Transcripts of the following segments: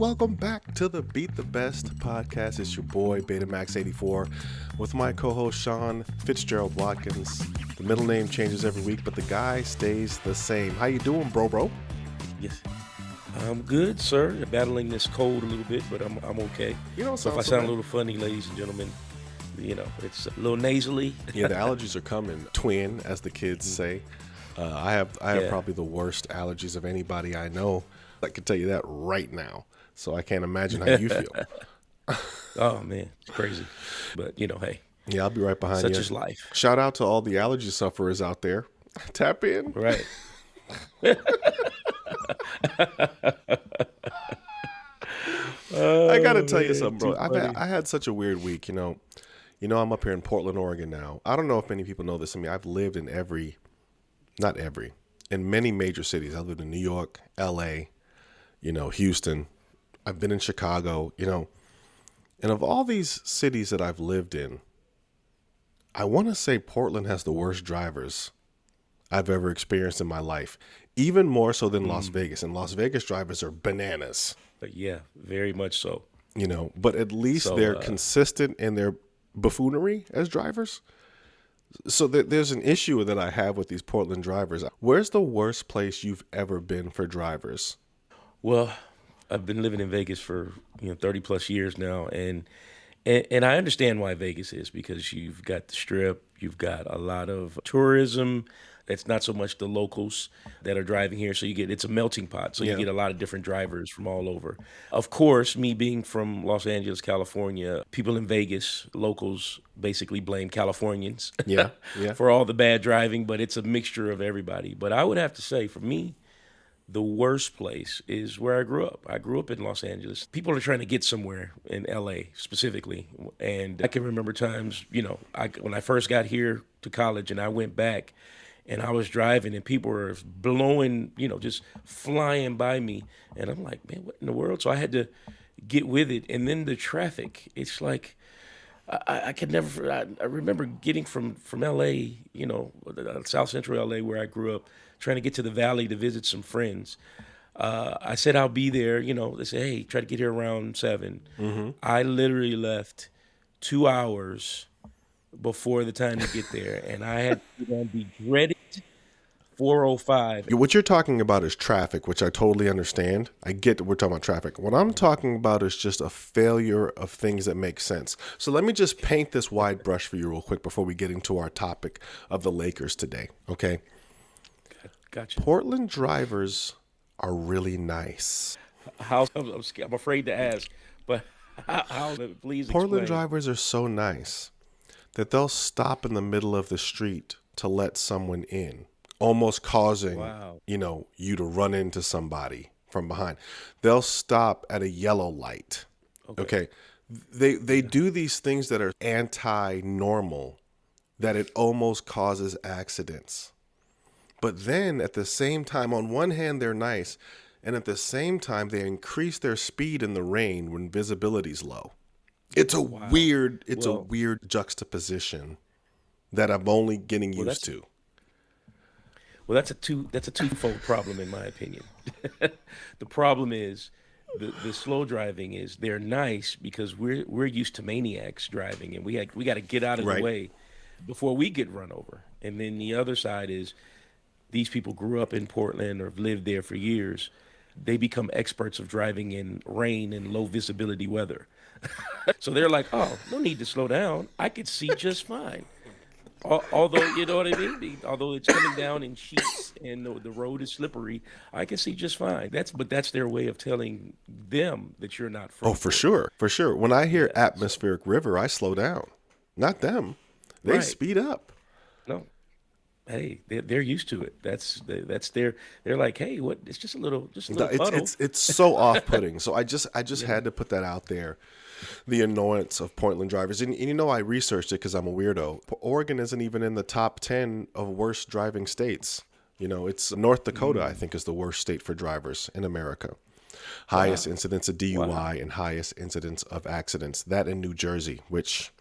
welcome back to the Beat the Best podcast. It's your boy BetaMax84 with my co-host Sean Watkins. The middle name changes every week, but the guy stays the same. How you doing, bro? Yes, I'm good, sir. Battling this cold a little bit, but I'm okay. You don't So if I sound a little funny, ladies and gentlemen, it's a little nasally. Yeah, the allergies are coming. Twin, as the kids say. I have probably the worst allergies of anybody I know. I can tell you that right now. So I can't imagine how you feel. Oh man, it's crazy. But hey. Yeah, I'll be right behind you. Such is life. Shout out to all the allergy sufferers out there. Tap in. Right. I gotta tell you something, bro. I had such a weird week. I'm up here in Portland, Oregon now. I don't know if many people know this. I mean, I've lived in in many major cities. I've lived in New York, LA, Houston. I've been in Chicago, and of all these cities that I've lived in, I want to say Portland has the worst drivers I've ever experienced in my life, even more so than Las Vegas. And Las Vegas drivers are bananas. But yeah, very much so. But at least they're consistent in their buffoonery as drivers. So there's an issue that I have with these Portland drivers. Where's the worst place you've ever been for drivers? Well, I've been living in Vegas for 30 plus years now, and I understand why Vegas is, because you've got the Strip, you've got a lot of tourism. It's not so much the locals that are driving here, so it's a melting pot. So you get a lot of different drivers from all over. Of course, me being from Los Angeles, California, people in Vegas, locals basically blame Californians for all the bad driving, but it's a mixture of everybody. But I would have to say, for me, the worst place is where I grew up. I grew up in Los Angeles. People are trying to get somewhere in LA specifically. And I can remember times, when I first got here to college and I went back and I was driving and people were blowing, just flying by me. And I'm like, man, what in the world? So I had to get with it. And then the traffic, it's like, I could never, I remember getting from LA, South Central LA where I grew up, trying to get to the Valley to visit some friends. I said I'll be there. They said, hey, try to get here around 7. Mm-hmm. I literally left 2 hours before the time to get there, and I had to be dreaded 4:05. What you're talking about is traffic, which I totally understand. I get that we're talking about traffic. What I'm talking about is just a failure of things that make sense. So let me just paint this wide brush for you real quick before we get into our topic of the Lakers today, okay? Gotcha. Portland drivers are really nice. I'm afraid to ask, but how please explain. Portland drivers are so nice that they'll stop in the middle of the street to let someone in, almost causing, you to run into somebody from behind. They'll stop at a yellow light. Okay. They do these things that are anti-normal, that it almost causes accidents. But then at the same time, on one hand, they're nice, and at the same time, they increase their speed in the rain when visibility's low. It's a weird juxtaposition that I'm only getting used to. Well, that's a twofold problem in my opinion. The problem is the slow driving is they're nice because we're used to maniacs driving, and we got to get out of the way before we get run over. And then the other side is, these people grew up in Portland or have lived there for years. They become experts of driving in rain and low visibility weather. So they're like, oh, no need to slow down. I could see just fine. Although, you know what I mean? Although it's coming down in sheets and the road is slippery, I can see just fine. That's their way of telling them that you're not from. Oh, for sure. For sure. When I hear atmospheric river, I slow down. Not them. They speed up. No. Hey, they're used to it. That's they're like, hey, what? It's just a little puddle. It's so off-putting. So I just had to put that out there. The annoyance of Portland drivers, and I researched it because I'm a weirdo. Oregon isn't even in the top 10 of worst driving states. It's North Dakota. I think is the worst state for drivers in America. Highest incidence of DUI and highest incidence of accidents. That in New Jersey, which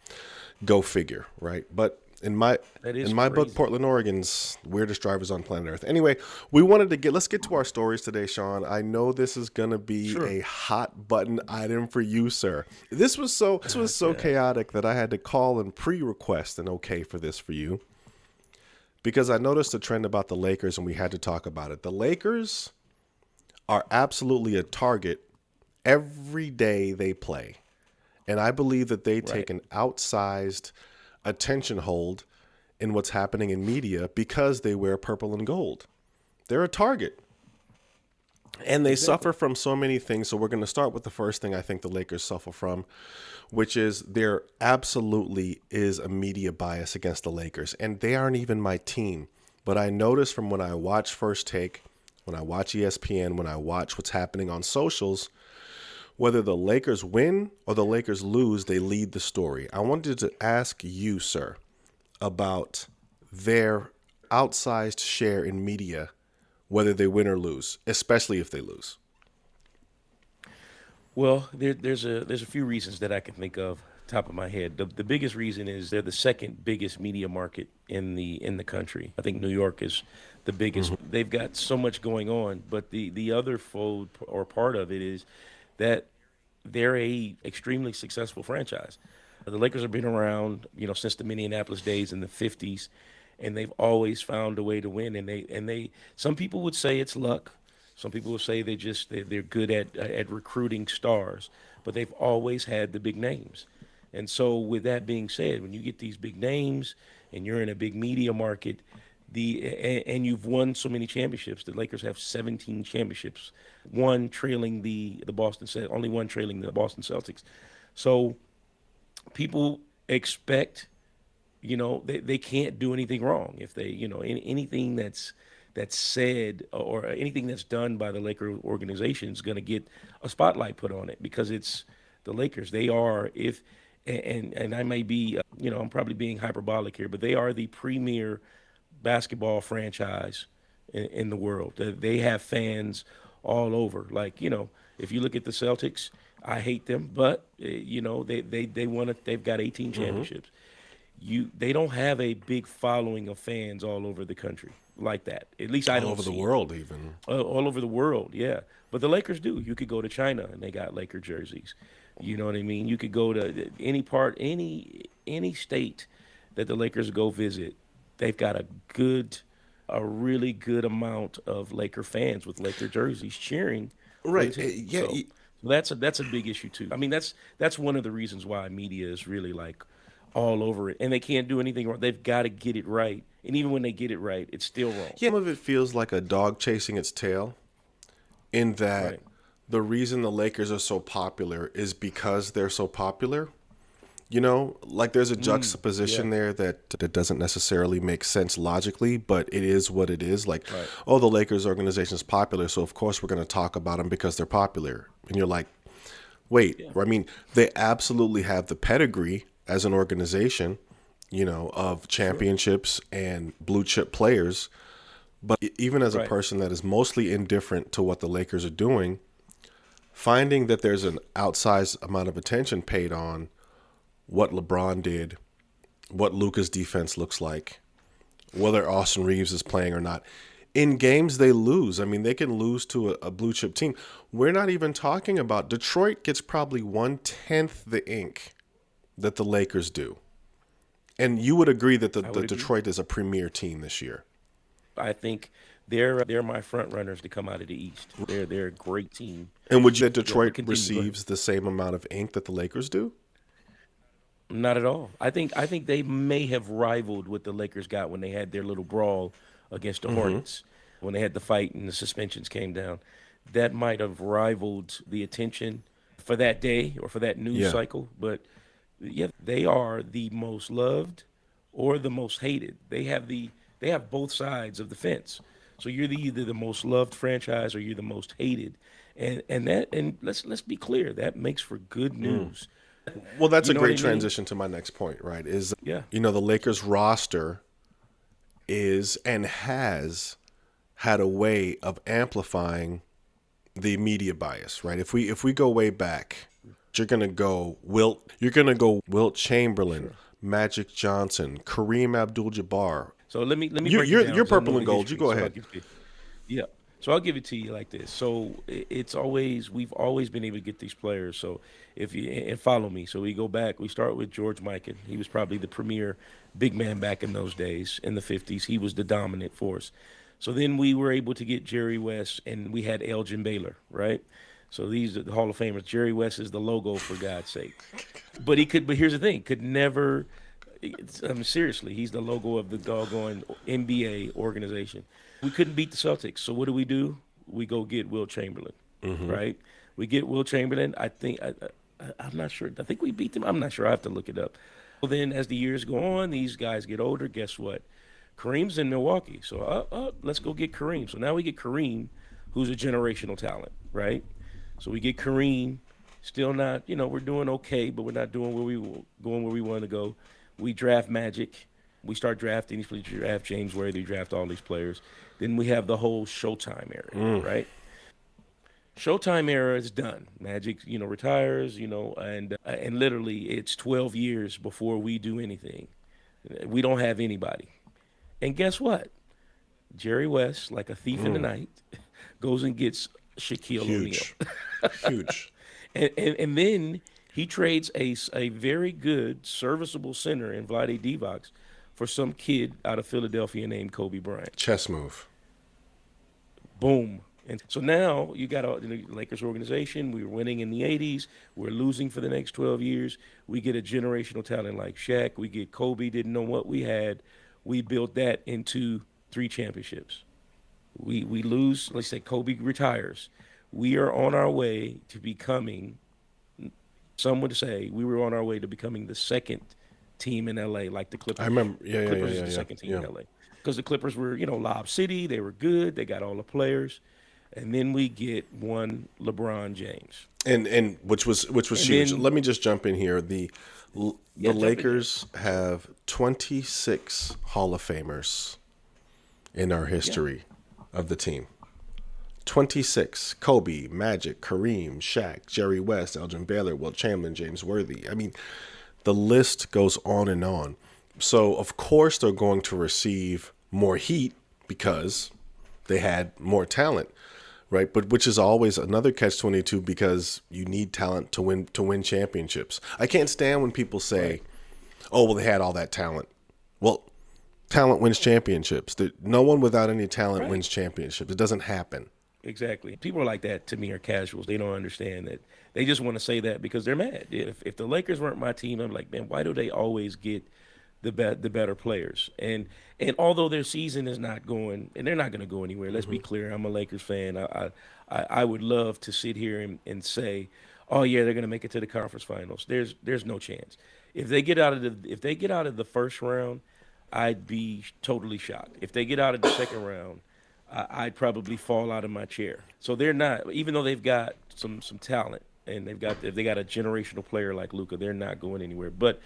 go figure, right? But In my That is in my book, crazy. Portland, Oregon's weirdest drivers on planet Earth. Anyway, let's get to our stories today, Sean. I know this is gonna be Sure. a hot button item for you, sir. This was so Okay. chaotic that I had to call and pre-request an okay for this for you because I noticed a trend about the Lakers and we had to talk about it. The Lakers are absolutely a target every day they play. And I believe that they Right. take an outsized attention hold in what's happening in media because they wear purple and gold. They're a target. And they Exactly. suffer from so many things. So we're going to start with the first thing I think the Lakers suffer from, which is there absolutely is a media bias against the Lakers. And they aren't even my team. But I notice from when I watch First Take, when I watch ESPN, when I watch what's happening on socials, whether the Lakers win or the Lakers lose, they lead the story. I wanted to ask you, sir, about their outsized share in media, whether they win or lose, especially if they lose. Well, there's a few reasons that I can think of top of my head. The biggest reason is they're the second biggest media market in the country. I think New York is the biggest. They've got so much going on, but the other fold or part of it is that they're a extremely successful franchise. The Lakers have been around, since the Minneapolis days in the '50s, and they've always found a way to win. And they some people would say it's luck. Some people would say they're good at recruiting stars, but they've always had the big names. And so, with that being said, when you get these big names and you're in a big media market, and you've won so many championships, the Lakers have 17 championships, one trailing the only one trailing the Boston Celtics. So people expect, they can't do anything wrong if they, anything that's said or anything that's done by the Laker organization is going to get a spotlight put on it because it's the Lakers. They are if and I may be, I'm probably being hyperbolic here, but they are the premier basketball franchise in the world. They have fans all over. Like, if you look at the Celtics, I hate them, but they want to. They've got 18 championships. They don't have a big following of fans all over the country like that. At least I All don't over the see it. world, even. All over the world, yeah. But the Lakers do. You could go to China and they got Laker jerseys. You know what I mean? You could go to any state that the Lakers go visit. They've got a really good amount of Laker fans with Laker jerseys cheering for the Right. team. Yeah. So that's a big issue too. I mean, that's one of the reasons why media is really like all over it, and they can't do anything wrong. They've got to get it right, and even when they get it right, it's still wrong. Yeah. Some of it feels like a dog chasing its tail in that Right. the reason the Lakers are so popular is because they're so popular. Like there's a Yeah. juxtaposition there that doesn't necessarily make sense logically, but it is what it is. Like, Right. oh, the Lakers organization is popular, so of course we're going to talk about them because they're popular. And you're like, wait, Yeah. I mean, they absolutely have the pedigree as an organization, of Sure. championships and blue chip players. But even as a Right. person that is mostly indifferent to what the Lakers are doing, finding that there's an outsized amount of attention paid on what LeBron did, what Luka's defense looks like, whether Austin Reeves is playing or not. In games they lose. I mean, they can lose to a blue chip team. We're not even talking about Detroit gets probably 1/10 the ink that the Lakers do. And you would agree that I the would agree. Detroit is a premier team this year. I think they're my front runners to come out of the East. They're a great team. And would you say Yeah, but Detroit continue. Go ahead. receives the same amount of ink that the Lakers do? Not at all. I think they may have rivaled what the Lakers got when they had their little brawl against the Hornets, when they had the fight and the suspensions came down. That might have rivaled the attention for that day or for that news Yeah. cycle. But yeah, they are the most loved or the most hated. They have both sides of the fence. So you're either the most loved franchise or you're the most hated. And let's be clear, that makes for good news. Well, that's You a know what great I mean? transition to my next point, right? Is, Yeah. the Lakers roster is and has had a way of amplifying the media bias, right? If we go way back, you're gonna go Wilt Chamberlain, Sure. Magic Johnson, Kareem Abdul-Jabbar. So let me break it down. You're purple and gold. You go ahead. Yeah. So I'll give it to you like this. So we've always been able to get these players. So and follow me. So we go back. We start with George Mikan. He was probably the premier big man back in those days in the 50s. He was the dominant force. So then we were able to get Jerry West, and we had Elgin Baylor, right? So these are the Hall of Famers. Jerry West is the logo, for God's sake. But here's the thing, could never, seriously, he's the logo of the doggone NBA organization. We couldn't beat the Celtics. So what do? We go get Wilt Chamberlain, right? We get Wilt Chamberlain. I'm not sure. I think we beat them. I'm not sure. I have to look it up. Well, then as the years go on, these guys get older. Guess what? Kareem's in Milwaukee. So let's go get Kareem. So now we get Kareem, who's a generational talent, right? So we get Kareem, still not, we're doing okay, but we're not doing where we want to go. We draft Magic. We start drafting. We draft James Worthy, draft all these players. Then we have the whole Showtime era, right? Showtime era is done. Magic, retires, and literally it's 12 years before we do anything. We don't have anybody. And guess what? Jerry West, like a thief in the night, goes and gets Shaquille O'Neal. Huge. And then he trades a very good, serviceable center in Vlade Divac for some kid out of Philadelphia named Kobe Bryant. Chess move. Boom. And so now you got the Lakers organization. We were winning in the 80s. We're losing for the next 12 years. We get a generational talent like Shaq. We get Kobe, didn't know what we had. We built that into 3 championships. We lose, let's say Kobe retires. We are on our way to becoming, some would say, we were on our way to becoming the second team in LA, like the Clippers. I remember, Clippers is the second team in LA. Because the Clippers were, Lob City, they were good, they got all the players. And then we get one LeBron James. And which was huge. Let me just jump in here. The Lakers have 26 Hall of Famers in our history of the team. 26. Kobe, Magic, Kareem, Shaq, Jerry West, Elgin Baylor, Wilt Chamberlain, James Worthy. I mean, the list goes on and on. So, of course, they're going to receive more heat because they had more talent, right? But which is always another catch-22 because you need talent to win championships. I can't stand when people say, "Oh, well, they had all that talent." Well, talent wins championships. No one without any talent wins championships. It doesn't happen. Exactly. People like that, to me, are casuals. They don't understand that. They just want to say that because they're mad. If the Lakers weren't my team, I'm like, man, why do they always get the better players? And although their season is not going, and they're not going to go anywhere. Let's be clear. I'm a Lakers fan. I would love to sit here and say, oh yeah, they're going to make it to the conference finals. There's no chance. If they get out of the first round, I'd be totally shocked. If they get out of the second round, I'd probably fall out of my chair. So they're not, even though they've got some talent and if they got a generational player like Luka, they're not going anywhere. But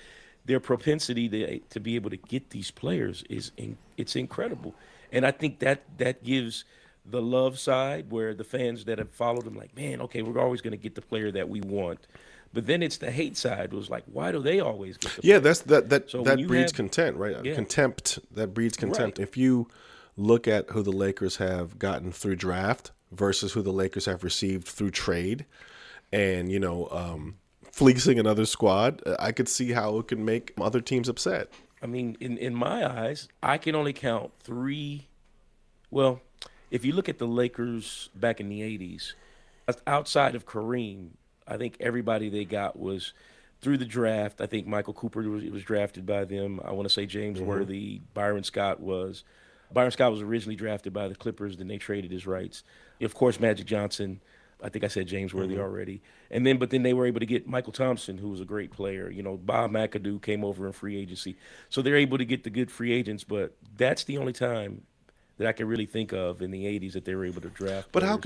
their propensity to be able to get these players it's incredible. And I think that gives the love side where the fans that have followed them like, man, okay, we're always going to get the player that we want. But then it's the hate side was like, why do they always get the player? That breeds contempt, right? Yeah. Contempt, that breeds contempt. Right. If you look at who the Lakers have gotten through draft versus who the Lakers have received through trade and, fleecing another squad, I could see how it could make other teams upset. I mean, in my eyes, I can only count 3. Well, if you look at the Lakers back in the 80s, outside of Kareem, I think everybody they got was through the draft. I think Michael Cooper was drafted by them. I want to say James Worthy. Byron Scott was originally drafted by the Clippers. Then they traded his rights. Of course, Magic Johnson. I think I said James Worthy already. But then they were able to get Michael Thompson, who was a great player. Bob McAdoo came over in free agency. So they're able to get the good free agents, but that's the only time that I can really think of in the 80s that they were able to draft. But how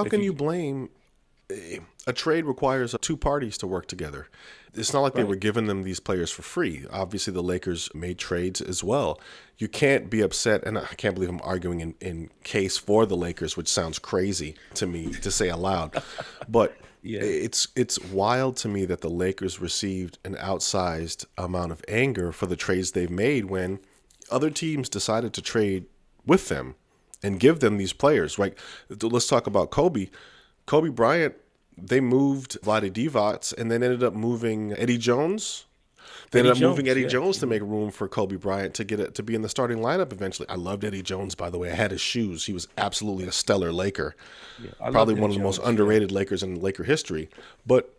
can you blame a trade requires 2 parties to work together. It's not like they were giving them these players for free. Obviously, the Lakers made trades as well. You can't be upset, and I can't believe I'm arguing in case for the Lakers, which sounds crazy to me to say aloud. But Yeah. It's wild to me that the Lakers received an outsized amount of anger for the trades they've made when other teams decided to trade with them and give them these players. Right? Let's talk about Kobe. Kobe Bryant. They moved Vlade Divac and then ended up moving Eddie Jones. They Eddie ended up moving Jones, Eddie yeah. Jones to make room for Kobe Bryant to get it to be in the starting lineup eventually. I loved Eddie Jones, by the way. I had his shoes. He was absolutely a stellar Laker. Yeah. I Probably loved one Eddie of the most Jones. Yeah. underrated Lakers in Laker history. But,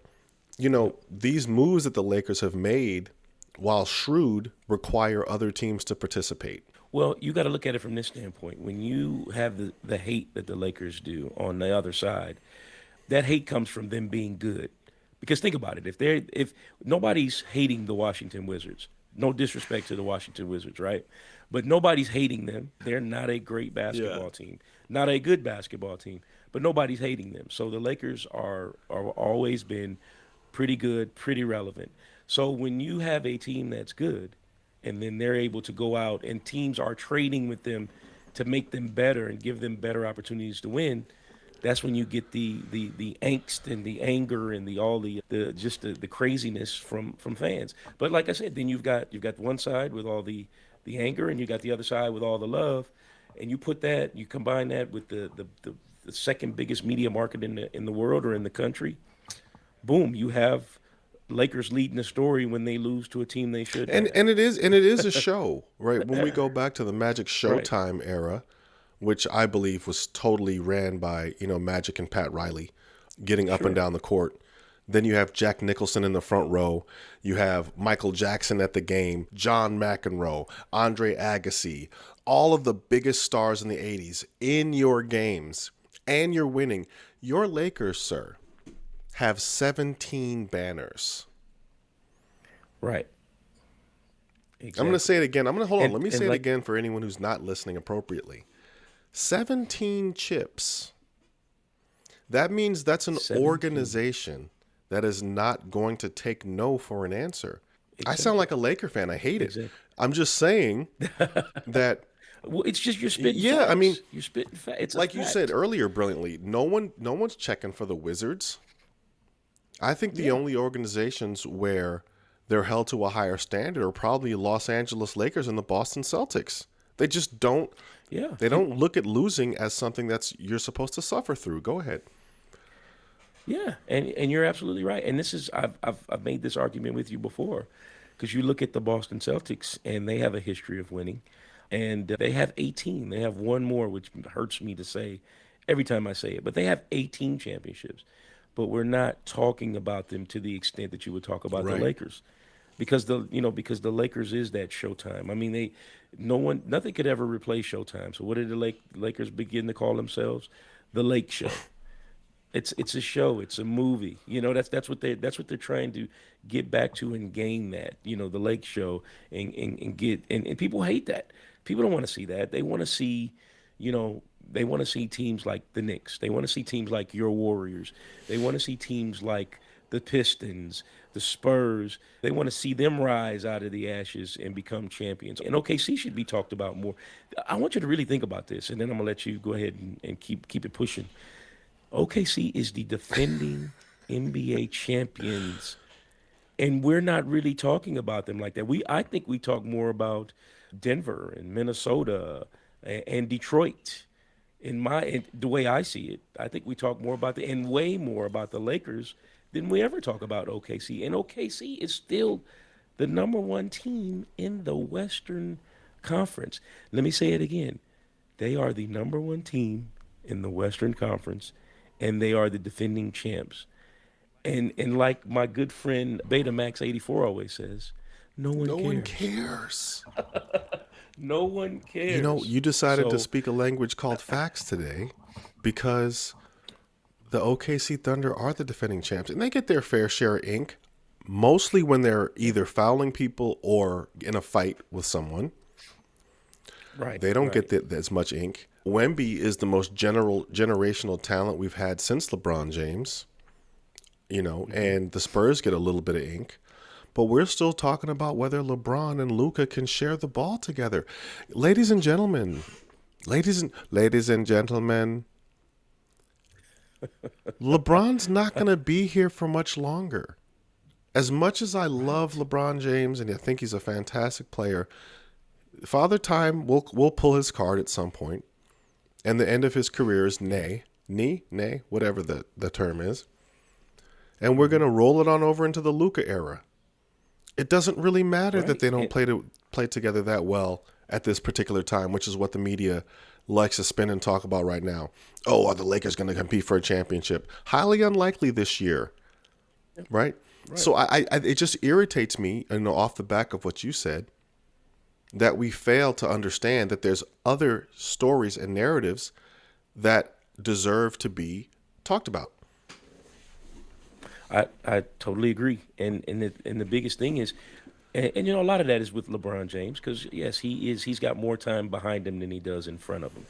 these moves that the Lakers have made, while shrewd, require other teams to participate. Well, you got to look at it from this standpoint. When you have the hate that the Lakers do on the other side, that hate comes from them being good. Because think about it, if nobody's hating the Washington Wizards, no disrespect to the Washington Wizards, right? But nobody's hating them. They're not a great Yeah. basketball team, not a good basketball team, but nobody's hating them. So the Lakers are always been pretty good, pretty relevant. So when you have a team that's good, and then they're able to go out and teams are trading with them to make them better and give them better opportunities to win, that's when you get the angst and the anger and the craziness from fans. But like I said, then you've got one side with all the anger, and you got the other side with all the love, and you combine that with the second biggest media market in the world or in the country. Boom, you have Lakers leading the story when they lose to a team they shouldn't And have. it is a show, right? When we go back to the Magic Right. Showtime era, which I believe was totally ran by, Magic and Pat Riley getting up and Sure. down the court. Then you have Jack Nicholson in the front row. You have Michael Jackson at the game, John McEnroe, Andre Agassi, all of the biggest stars in the 80s in your games, and you're winning. Your Lakers, sir, have 17 banners. Right. I'm going to say Exactly. it again. I'm going to hold on. Let me And say it like again for anyone who's not listening appropriately. 17 chips. That means that's an 17. organization that is not going to take no for an answer. I sound Exactly. like a Laker fan. I hate it. Exactly. I'm just saying that, Well, it's just you're spitting yeah, I mean, facts. You're spitting facts. It's a like you said fact. earlier brilliantly, no one's checking for the Wizards. I think the Yeah. only organizations where they're held to a higher standard are probably Los Angeles Lakers and the Boston Celtics. They just don't Yeah. they don't look at losing as something that's you're supposed to suffer through. Go ahead. Yeah. And you're absolutely right. And this is I've made this argument with you before, because you look at the Boston Celtics and they have a history of winning, and they have 18. They have one more, which hurts me to say every time I say it, but they have 18 championships. But we're not talking about them to the extent that you would talk about the Right. Lakers. Because the Lakers is that Showtime. I mean, nothing could ever replace Showtime. So what did the Lakers begin to call themselves? The Lake Show. It's a show. It's a movie. That's what they're trying to get back to and gain that. The Lake Show and get and people hate that. People don't want to see that. They want to see, they want to see teams like the Knicks. They want to see teams like your Warriors. They want to see teams like the Pistons, the Spurs. They want to see them rise out of the ashes and become champions. And OKC should be talked about more. I want you to really think about this, and then I'm gonna let you go ahead and keep it pushing. OKC is the defending NBA champions, and we're not really talking about them like that. I think we talk more about Denver and Minnesota and Detroit. The way I see it, I think we talk more about and way more about the Lakers than we ever talk about OKC. And OKC is still the number one team in the Western Conference. Let me say it again. They are the number one team in the Western Conference, and they are the defending champs. And like my good friend BetaMax84 always says, no one No one cares. cares. No one cares. You decided to So speak a language called facts today because the OKC Thunder are the defending champs, and they get their fair share of ink, mostly when they're either fouling people or in a fight with someone. right, They don't right. get as much ink. Wemby is the most generational talent we've had since LeBron James, and the Spurs get a little bit of ink. But we're still talking about whether LeBron and Luka can share the ball together. Ladies and gentlemen, ladies and gentlemen, LeBron's not going to be here for much longer. As much as I love Right. LeBron James and I think he's a fantastic player, Father Time will pull his card at some point, and the end of his career is whatever the term is, and we're Hmm. going to roll it on over into the Luka era. It doesn't really matter that Right. they don't play together that well at this particular time, which is what the media likes to spin and talk about right now. Oh, are the Lakers going to compete for a championship? Highly unlikely this year, right? Right. So it just irritates me, off the back of what you said, that we fail to understand that there's other stories and narratives that deserve to be talked about. I totally agree. And the biggest thing is, and you know, a lot of that is with LeBron James because yes, he's got more time behind him than he does in front of him,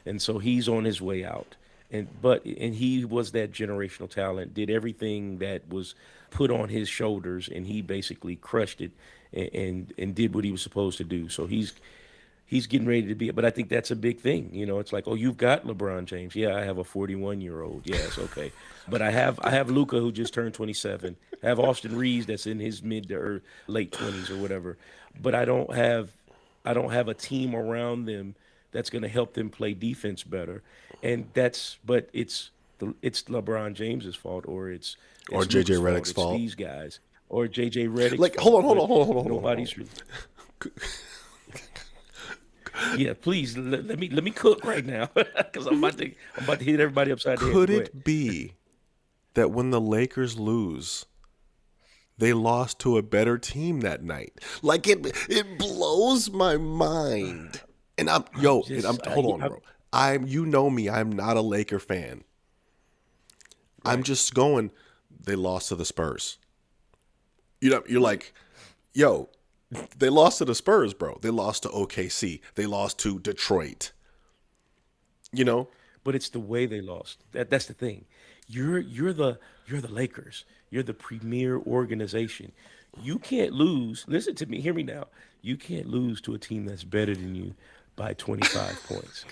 and so he's on his way out. And he was that generational talent, did everything that was put on his shoulders, and he basically crushed it and did what he was supposed to do. So he's getting ready to be. But I think that's a big thing. You know, it's like, oh, you've got LeBron James. Yeah, I have a 41-year-old. Yes, okay. But I have Luca who just turned 27. I have Austin Reeves that's in his mid to late 20s or whatever. But I don't have a team around them that's going to help them play defense better. And but it's LeBron James's fault, or it's Or it's JJ Luca's fault. Redick's It's fault. these guys or JJ Redick's Like, hold fault. on, hold But on, hold on, hold on, hold on, hold nobody's on. yeah, please let me cook right now because I'm about to hit everybody upside the head. But Could go ahead. it be that when the Lakers lose, they lost to a better team that night? Like it blows my mind. And I'm just hold on, bro. You know me, I'm not a Laker fan. I'm right, just going, they lost to the Spurs. You're right. like, yo, they lost to the Spurs, bro. They lost to OKC. They lost to Detroit. You know? But it's the way they lost. That's the thing. You're the Lakers. You're the premier organization. You can't lose. Listen to me. Hear me now. You can't lose to a team that's better than you by 25 points.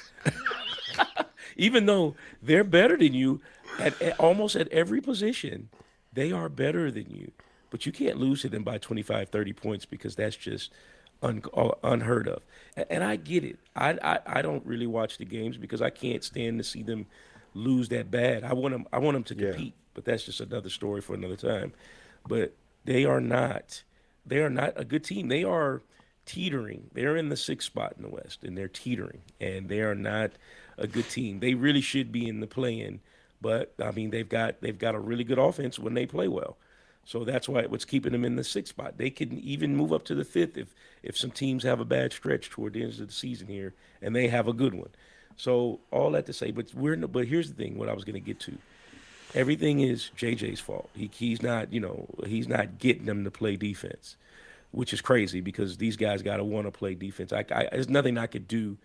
Even though they're better than you at almost at every position, they are better than you. But you can't lose to them by 25, 30 points because that's just unheard of. And I get it. I don't really watch the games because I can't stand to see them lose that bad. I want them to Yeah. compete, but that's just another story for another time. But they are not they are not a good team. They are teetering. They're in the sixth spot in the West, and they're teetering, and they are not a good team. They really should be in the play-in, but I mean they've got a really good offense when they play well. So that's why what's keeping them in the sixth spot. They can even move up to the fifth if some teams have a bad stretch toward the end of the season here, and they have a good one. So all that to say, but here's the thing. What I was going to get to, everything is JJ's fault. He's not getting them to play defense, which is crazy because these guys got to want to play defense. There's nothing I could do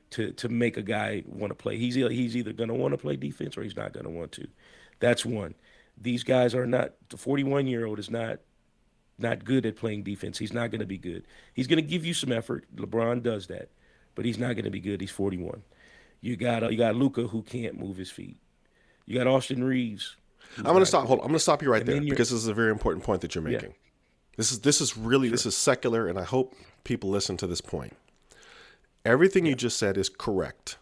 to make a guy want to play. He's either going to want to play defense or he's not going to want to. That's one. These guys are not. The 41-year-old is not good at playing defense. He's not going to be good. He's going to give you some effort. LeBron does that, but he's not going to be good. He's 41. You got Luca who can't move his feet. You got Austin Reeves I'm who's gonna not stop. Hold good. on. I'm gonna stop you right And there then you're because this is a very important point that you're yeah, making. This sure. is secular, and I hope people listen to this point. Everything you Yeah, just said is correct.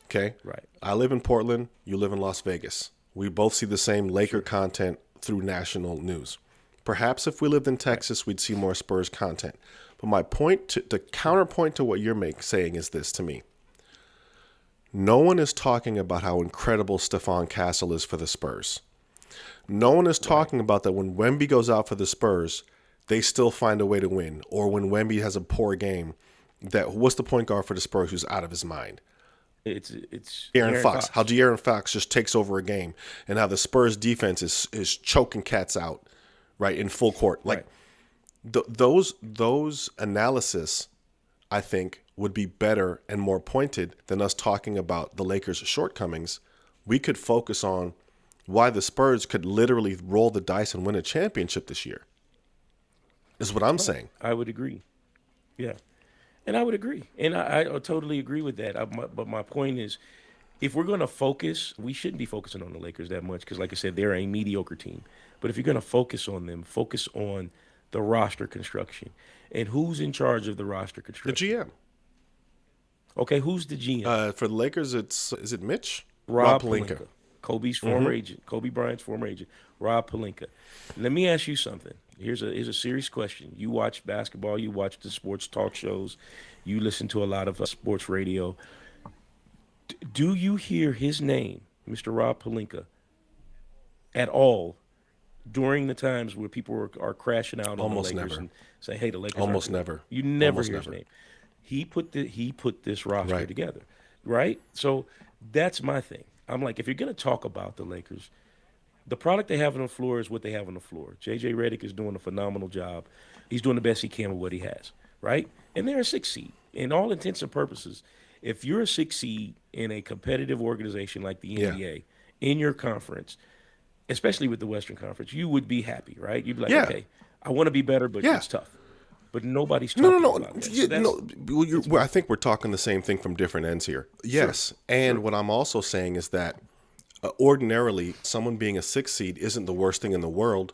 Okay? right. I live in Portland, you live in Las Vegas. We both see the same Laker Sure. content through national news. Perhaps if we lived in Right. Texas, we'd see more Spurs content. But my point, the counterpoint to what you're saying is this to me. No one is talking about how incredible Stephon Castle is for the Spurs. No one is Right. talking about that when Wemby goes out for the Spurs, they still find a way to win. Or when Wemby has a poor game, that what's the point guard for the Spurs who's out of his mind? It's Aaron Aaron Fox. How Fox. De'Aaron Fox just takes over a game, and how the Spurs defense is choking cats out, right, in full court. Like Right. those analysis, I think, would be better and more pointed than us talking about the Lakers' shortcomings. We could focus on why the Spurs could literally roll the dice and win a championship this year. Is what I'm Right. saying. I would agree. Yeah. And I would agree. And I totally agree with that. But my point is, if we're going to focus, we shouldn't be focusing on the Lakers that much because, like I said, they're a mediocre team. But if you're going to focus on them, focus on the roster construction. And who's in charge of the roster The construction? GM. Okay, who's the GM? For the Lakers, is it Mitch? Rob Pelinka. Kobe's former agent, Kobe Bryant's former agent, Rob Pelinka. Let me ask you something. Here's a serious question. You watch basketball, you watch the sports talk shows, you listen to a lot of sports radio. Do you hear his name, Mr. Rob Pelinka, at all during the times where people are crashing out on Almost the Lakers never. and saying, "Hey, the Lakers"? Almost never. You never Almost hear his never. name. He put this roster Right. together, right? So that's my thing. I'm like, if you're gonna talk about the Lakers, the product they have on the floor is what they have on the floor. JJ Redick is doing a phenomenal job. He's doing the best he can with what he has, right? And they're a 6 seed. In all intents and purposes, if you're a 6 seed in a competitive organization like the NBA in your conference, especially with the Western Conference, you would be happy, right? You'd be like, Yeah. okay, I want to be better, but Yeah. it's tough. But nobody's No, talking no, no. about that. Yeah, So that's, no. Well, I think we're talking the same thing from different ends here. Yes, and what I'm also saying is that ordinarily, someone being a 6 seed isn't the worst thing in the world.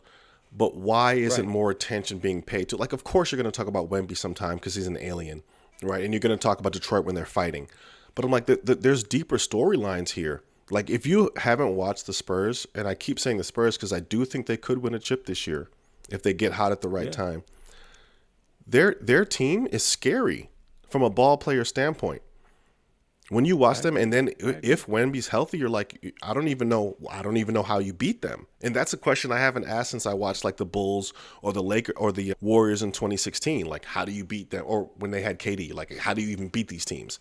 But why isn't Right. more attention being paid to? Like, of course, you're going to talk about Wemby sometime because he's an alien, right? And you're going to talk about Detroit when they're fighting. But I'm like, there's deeper storylines here. Like, if you haven't watched the Spurs, and I keep saying the Spurs because I do think they could win a chip this year if they get hot at the right time. Their team is scary from a ball player standpoint. When you watch them, and then if Wemby's healthy, you're like, I don't even know how you beat them. And that's a question I haven't asked since I watched like the Bulls or the Lakers or the Warriors in 2016. Like, how do you beat them? Or when they had KD, like, how do you even beat these teams?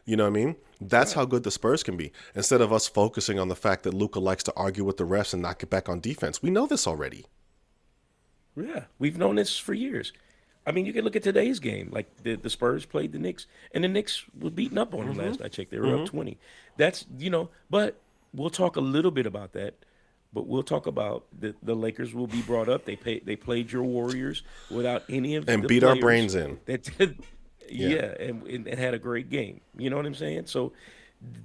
You know what I mean? That's how good the Spurs can be. Instead of us focusing on the fact that Luka likes to argue with the refs and not get back on defense. We know this already. Yeah, we've known this for years. I mean, you can look at today's game. Like the Spurs played the Knicks, and the Knicks were beating up on them last I checked. They were up 20. That's, but we'll talk a little bit about that. But we'll talk about the Lakers will be brought up. They played your Warriors without any of And the beat our players brains in. That and had a great game. You know what I'm saying? So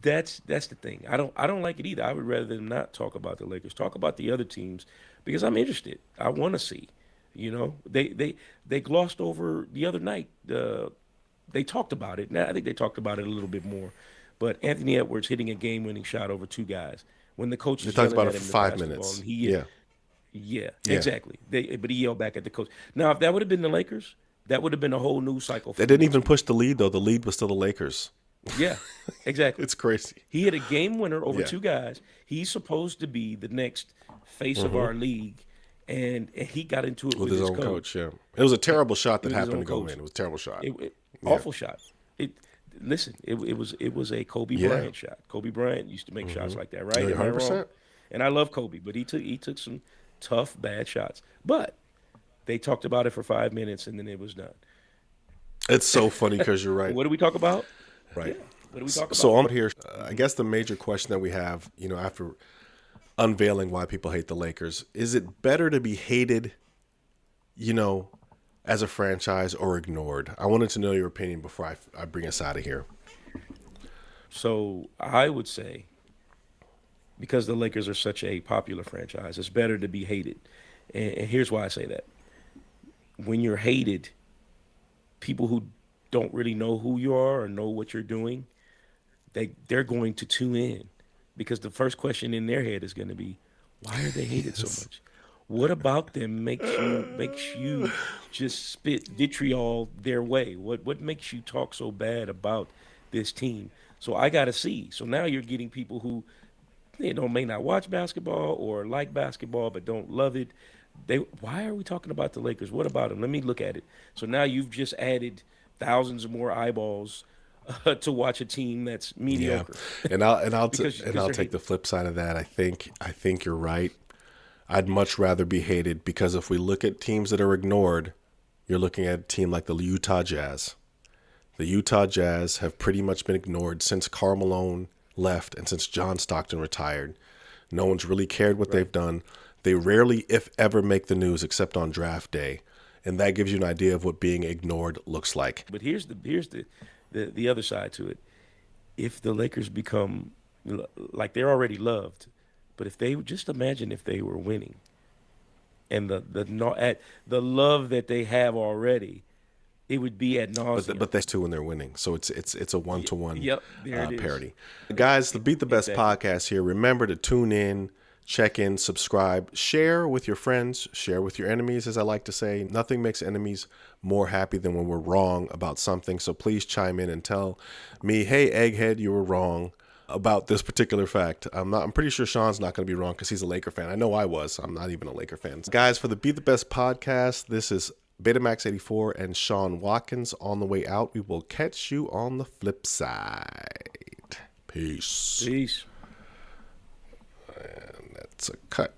that's the thing. I don't like it either. I would rather them not talk about the Lakers. Talk about the other teams because I'm interested. I want to see. They glossed over the other night. They talked about it. Now I think they talked about it a little bit more. But Anthony Edwards hitting a game-winning shot over 2 guys when the coach They talked about it for 5 minutes. And yeah, exactly. But he yelled back at the coach. Now, if that would have been the Lakers, that would have been a whole new cycle. They didn't even push the lead, though. The lead was still the Lakers. Yeah, exactly. It's crazy. He hit a game winner over 2 guys. He's supposed to be the next face of our league. And he got into it with his own coach. Yeah, it was a terrible shot that happened to go in. It was a terrible shot. Awful shot. It was a Kobe Bryant shot. Kobe Bryant used to make shots like that, right? Am I 100%. wrong? And I love Kobe, but he took some tough bad shots. But they talked about it for 5 minutes and then it was done. It's so funny because you're right. What do we talk about? Right. Yeah. What do we talk about? So I'm here. I guess the major question that we have, after unveiling why people hate the Lakers, is it better to be hated, as a franchise or ignored? I wanted to know your opinion before I bring us out of here. So I would say, because the Lakers are such a popular franchise, it's better to be hated. And here's why I say that. When you're hated, people who don't really know who you are or know what you're doing, they're going to tune in. Because the first question in their head is going to be, why are they hated so much? What about them makes you just spit vitriol their way? What makes you talk so bad about this team? So I got to see. So now you're getting people who may not watch basketball or like basketball but don't love it. Why are we talking about the Lakers? What about them? Let me look at it. So now you've just added thousands of more eyeballs to watch a team that's mediocre. Yeah. And I'll Because take the flip side of that. I think you're right. I'd much rather be hated because if we look at teams that are ignored, you're looking at a team like the Utah Jazz. The Utah Jazz have pretty much been ignored since Karl Malone left and since John Stockton retired. No one's really cared what they've done. They rarely, if ever, make the news except on draft day. And that gives you an idea of what being ignored looks like. But here's the other side to it. If the Lakers become like they're already loved. But if they just imagine if they were winning, and the love that they have already, it would be ad nauseum. But that's two when they're winning, so it's a 1-to-1 Yep, there it is. parity. Guys, the Beat the Best Exactly. podcast here. Remember to tune in, check in, subscribe, share with your friends, share with your enemies, as I like to say. Nothing makes enemies more happy than when we're wrong about something. So please chime in and tell me, hey, Egghead, you were wrong about this particular fact. I'm pretty sure Sean's not going to be wrong because he's a Laker fan. I know I was. I'm not even a Laker fan. Guys, for the Beat the Best podcast, this is BetaMax84 and Sean Watkins on the way out. We will catch you on the flip side. Peace. Peace. And that's a cut.